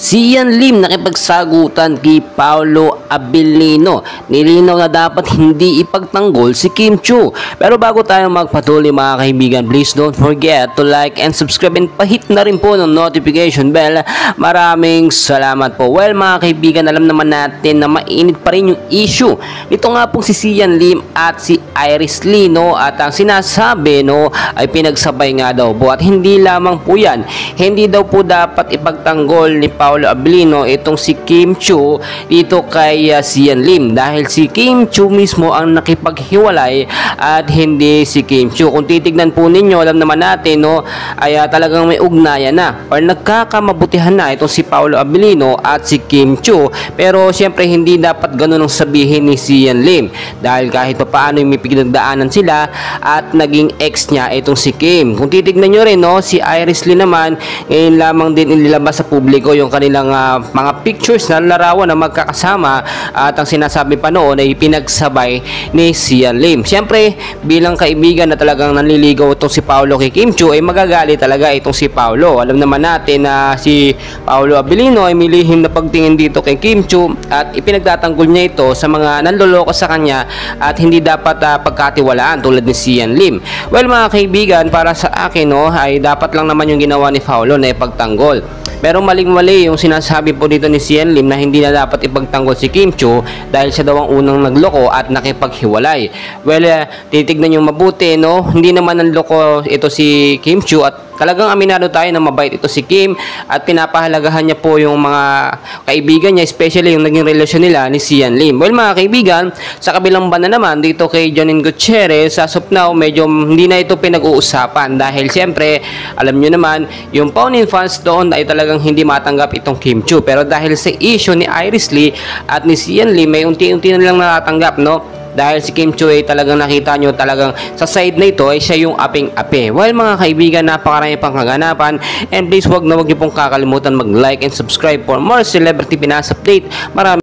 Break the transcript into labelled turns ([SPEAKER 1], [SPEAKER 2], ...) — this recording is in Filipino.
[SPEAKER 1] Si Ian Lim nakipagsagutan kay Paolo Abilino. Nilinaw na dapat hindi ipagtanggol si Kim Chiu. Pero bago tayo magpatuloy mga kaibigan, please don't forget to like and subscribe and pahit na rin po ng notification bell. Maraming salamat po. Well mga kaibigan, alam naman natin na mainit pa rin yung issue. Ito nga pong si Ian Lim at si Iris Lee, no? At ang sinasabi, no, ay pinagsabay nga daw po. At hindi lamang po yan, hindi daw po dapat ipagtanggol ni Paolo Abilino itong si Kim Chiu dito kay si Ian Lim, dahil si Kim Chiu mismo ang nakipaghiwalay at hindi si Kim Chiu. Kung titignan po ninyo, alam naman natin, no, ay talagang may ugnayan na or nagkakamabutihan na itong si Paolo Abilino at si Kim Chiu. Pero syempre hindi dapat ganun ang sabihin ni si Ian Lim, dahil kahit pa paano may pinagdaanan sila at naging ex niya itong si Kim. Kung titignan nyo rin, no, si Iris Lee naman ngayon lamang din inilabas sa publiko yung kanilang mga pictures na larawan na magkakasama, at ang sinasabi pa noon ay pinagsabay ni Ian Lim. Siyempre bilang kaibigan na talagang nanliligaw itong si Paolo kay Kim Chiu, ay magagalit talaga itong si Paolo. Alam naman natin na si Paolo Abilino ay milihim na pagtingin dito kay Kim Chiu at ipinagtatanggol niya ito sa mga nanloloko sa kanya at hindi dapat pagkatiwalaan tulad ni Ian Lim. Well mga kaibigan, para sa akin, no, ay dapat lang naman yung ginawa ni Paolo na ipagtanggol. Pero maling-mali yung sinasabi po dito ni Ian Lim na hindi na dapat ipagtanggol si Kim Chiu dahil siya daw ang unang nagloko at nakipaghiwalay. Well, titignan nyo mabuti, no? Hindi naman nanloko ito si Kim Chiu at talagang aminado tayo na mabait ito si Kim at pinapahalagahan niya po yung mga kaibigan niya, especially yung naging relasyon nila ni Ian Lim. Well mga kaibigan, sa kabilang banda naman dito kay Janine Gutierrez, as of now medyo hindi na ito pinag-uusapan dahil siyempre alam nyo naman yung Paunin fans doon ay talagang hindi matanggap itong Kim Chiu. Pero dahil sa issue ni Iris Lee at ni Ian Lim, may unti-unti na lang natatanggap, no? Dahil si Kim Chiu ay talagang nakita nyo talagang sa side na ito ay siya yung aping-ape. Well mga kaibigan, napakarami pang kaganapan, and please wag na wag nyo pong kakalimutan mag-like and subscribe for more Celebrity Pinas update. Marami